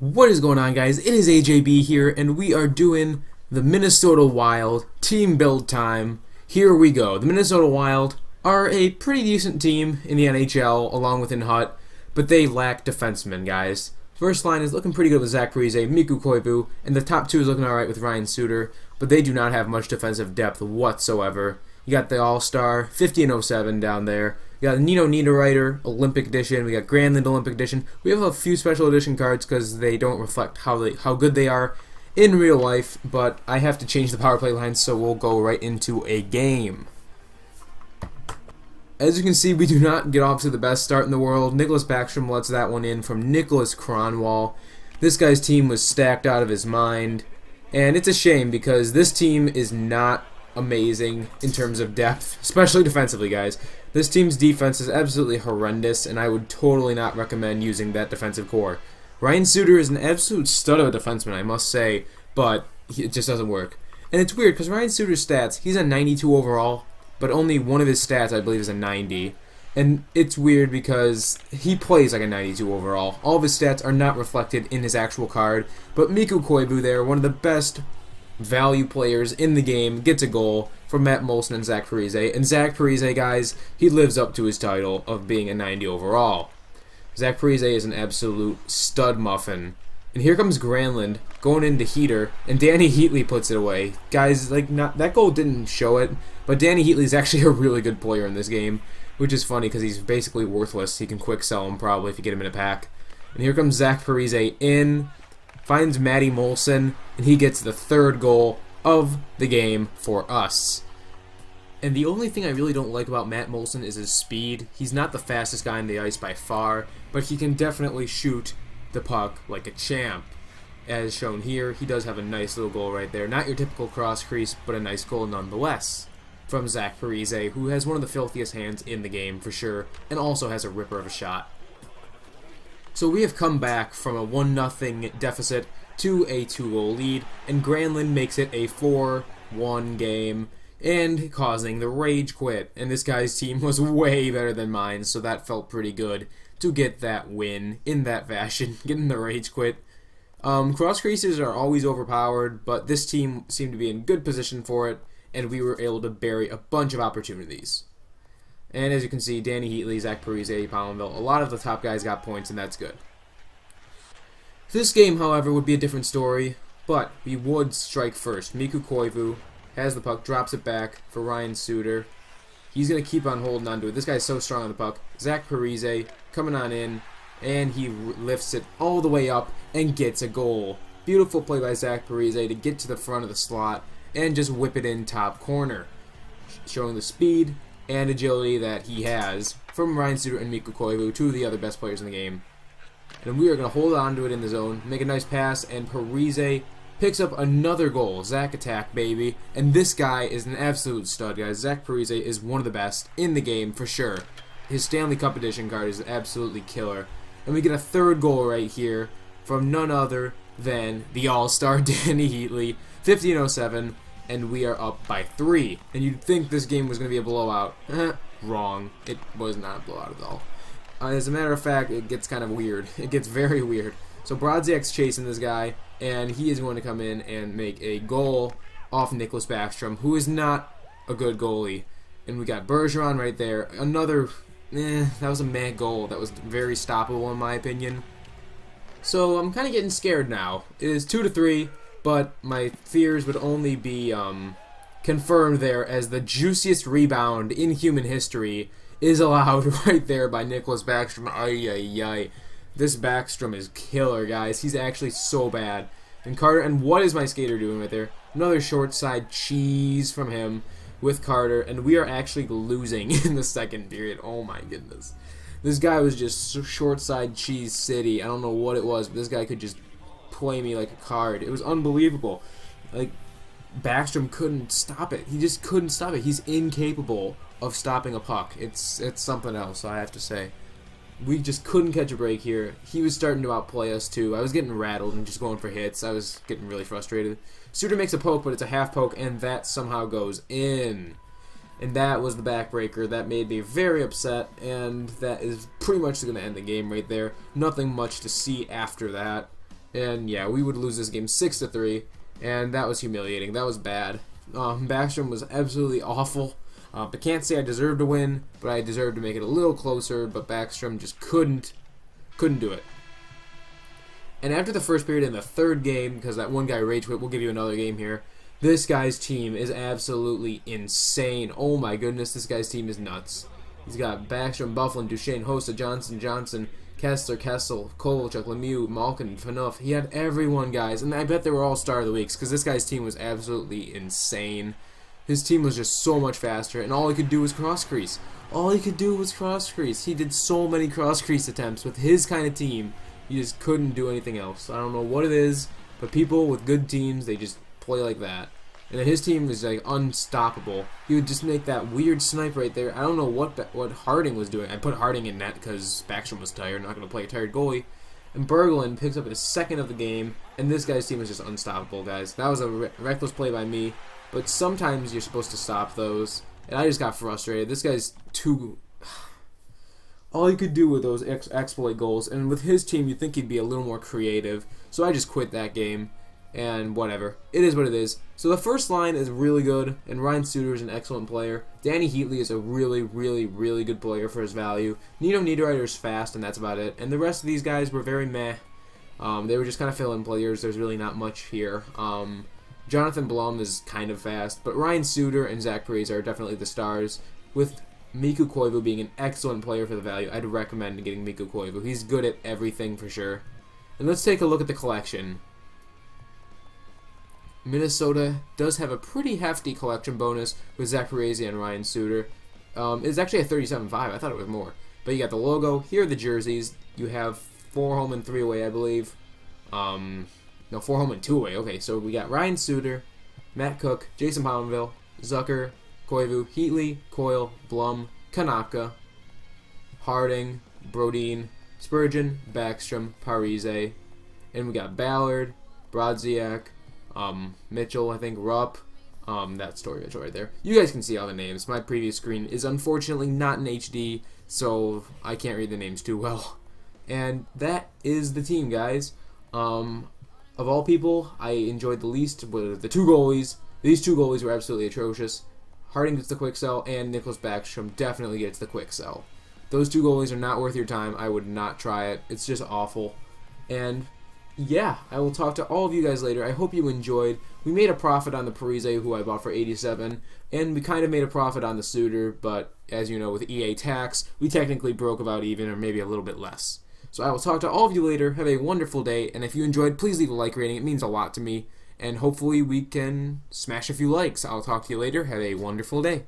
What is going on, guys? It is AJB here, and we are doing the Minnesota Wild team build time. Here we go. The Minnesota Wild are a pretty decent team in the NHL, along with in Hut, but they lack defensemen, guys. First line is looking pretty good with Zach Parise, Mikko Koivu, and the top two is looking alright with Ryan Suter, but they do not have much defensive depth whatsoever. You got the All-Star, 50-07 down there. We got Nino Niederreiter, Olympic Edition. We got Granlund, Olympic Edition. We have a few special edition cards because they don't reflect how good they are in real life, but I have to change the power play lines, so we'll go right into a game. As you can see, we do not get off to the best start in the world. Nicholas Backstrom lets that one in from Nicholas Kronwall. This guy's team was stacked out of his mind, and it's a shame because this team is not amazing in terms of depth, especially defensively, guys. This team's defense is absolutely horrendous, and I would totally not recommend using that defensive core. Ryan Suter is an absolute stud of a defenseman, I must say, but it just doesn't work. And it's weird because Ryan Suter's stats, he's a 92 overall, but only one of his stats, I believe, is a 90. And it's weird because he plays like a 92 overall. All of his stats are not reflected in his actual card, but Mikko Koivu there, one of the best value players in the game, gets a goal from Matt Moulson and Zach Parise. And Zach Parise, guys, he lives up to his title of being a 90 overall. Zach Parise is an absolute stud muffin. And here comes Granlund going into Heater, and Danny Heatley puts it away. Guys, that goal didn't show it, but Danny Heatley is actually a really good player in this game, which is funny because he's basically worthless. You can quick sell him probably if you get him in a pack. And here comes Zach Parise in, finds Matty Moulson, and he gets the third goal of the game for us. And the only thing I really don't like about Matt Moulson is his speed. He's not the fastest guy on the ice by far, but he can definitely shoot the puck like a champ. As shown here, he does have a nice little goal right there. Not your typical cross crease, but a nice goal nonetheless from Zach Parise, who has one of the filthiest hands in the game for sure, and also has a ripper of a shot. So we have come back from a 1-0 deficit to a 2-goal lead, and Granlund makes it a 4-1 game, and causing the rage quit. And this guy's team was way better than mine, so that felt pretty good to get that win in that fashion, getting the rage quit. Cross creases are always overpowered, but this team seemed to be in good position for it, and we were able to bury a bunch of opportunities. And as you can see, Danny Heatley, Zach Parise, Pollenville, a lot of the top guys got points, and that's good. This game, however, would be a different story, but we would strike first. Mikko Koivu has the puck, drops it back for Ryan Suter. He's going to keep on holding on to it. This guy's so strong on the puck. Zach Parise coming on in, and he lifts it all the way up and gets a goal. Beautiful play by Zach Parise to get to the front of the slot and just whip it in top corner, showing the speed and agility that he has from Ryan Suter and Mikko Koivu, two of the other best players in the game. And we are going to hold on to it in the zone, make a nice pass, and Parise picks up another goal. Zach attack, baby. And this guy is an absolute stud, guys. Zach Parise is one of the best in the game for sure. His Stanley Cup edition card is absolutely killer. And we get a third goal right here from none other than the All-Star Danny Heatley, 50-07. And we are up by 3. And you'd think this game was going to be a blowout. Wrong. It was not a blowout at all. As a matter of fact, it gets kind of weird. It gets very weird. So Brodziak's chasing this guy, and he is going to come in and make a goal off Nicholas Backstrom, who is not a good goalie. And we got Bergeron right there. Another, that was a mad goal. That was very stoppable in my opinion. So I'm kind of getting scared now. It is 2-3. But my fears would only be confirmed there as the juiciest rebound in human history is allowed right there by Nicholas Backstrom. Ay, ay, ay. This Backstrom is killer, guys. He's actually so bad. And Carter, and what is my skater doing right there? Another short side cheese from him with Carter, and we are actually losing in the second period. Oh my goodness. This guy was just short side cheese city. I don't know what it was, but this guy could just play me like a card. It was unbelievable. Like, Backstrom couldn't stop it. He just couldn't stop it. He's incapable of stopping a puck. It's something else, I have to say. We just couldn't catch a break here. He was starting to outplay us too. I was getting rattled and just going for hits. I was getting really frustrated. Suter makes a poke, but it's a half poke, and that somehow goes in. And that was the backbreaker. That made me very upset, and that is pretty much going to end the game right there. Nothing much to see after that. And yeah, we would lose this game 6-3, and that was humiliating. That was bad. Backstrom was absolutely awful. I can't say I deserved to win, but I deserved to make it a little closer, but Backstrom just couldn't do it. And after the first period in the third game, because that one guy rage quit, we'll give you another game here. This guy's team is absolutely insane. Oh my goodness, this guy's team is nuts. He's got Backstrom, Bufflin, Duchesne, Hossa, Johnson, Kessler, Kessel, Kovalchuk, Lemieux, Malkin, Phaneuf. He had everyone, guys, and I bet they were all star of the weeks because this guy's team was absolutely insane. His team was just so much faster, and all he could do was cross crease. All he could do was cross crease. He did so many cross crease attempts with his kind of team. He just couldn't do anything else. I don't know what it is, but people with good teams, they just play like that. And then his team was like unstoppable. He would just make that weird snipe right there. I don't know what Harding was doing. I put Harding in net because Backstrom was tired. Not going to play a tired goalie. And Berglund picks up his second of the game, and this guy's team was just unstoppable, guys. That was a reckless play by me, but sometimes you're supposed to stop those. And I just got frustrated. This guy's too... All he could do with those exploit goals, and with his team, you'd think he'd be a little more creative. So I just quit that game. And whatever. It is what it is. So the first line is really good, and Ryan Suter is an excellent player. Danny Heatley is a really, really, really good player for his value. Nino Niederreiter is fast, and that's about it. And the rest of these guys were very meh. They were just kind of fill-in players. There's really not much here. Jonathan Blum is kind of fast, but Ryan Suter and Zach Parise are definitely the stars. With Mikko Koivu being an excellent player for the value, I'd recommend getting Mikko Koivu. He's good at everything for sure. And let's take a look at the collection. Minnesota does have a pretty hefty collection bonus with Zach Parise and Ryan Suter. It's actually a 37.5. I thought it was more. But you got the logo. Here are the jerseys. You have 4 home and 3 away, I believe. No, 4 home and 2 away. Okay, so we got Ryan Suter, Matt Cook, Jason Pominville, Zucker, Koivu, Heatley, Coyle, Blum, Kanapka, Harding, Brodin, Spurgeon, Backstrom, Parise, and we got Ballard, Brodziak, Mitchell, I think, Rupp, that story right there. You guys can see all the names. My previous screen is unfortunately not in HD, so I can't read the names too well. And that is the team, guys. Of all people, I enjoyed the least with the 2 goalies. These 2 goalies were absolutely atrocious. Harding gets the quick sell, and Nicklas Backstrom definitely gets the quick sell. Those 2 goalies are not worth your time. I would not try it. It's just awful. And yeah, I will talk to all of you guys later. I hope you enjoyed. We made a profit on the Parise, who I bought for 87, and we kind of made a profit on the Suter, but as you know, with EA tax, we technically broke about even, or maybe a little bit less. So I will talk to all of you later. Have a wonderful day, and if you enjoyed, please leave a like rating. It means a lot to me, and hopefully we can smash a few likes. I'll talk to you later. Have a wonderful day.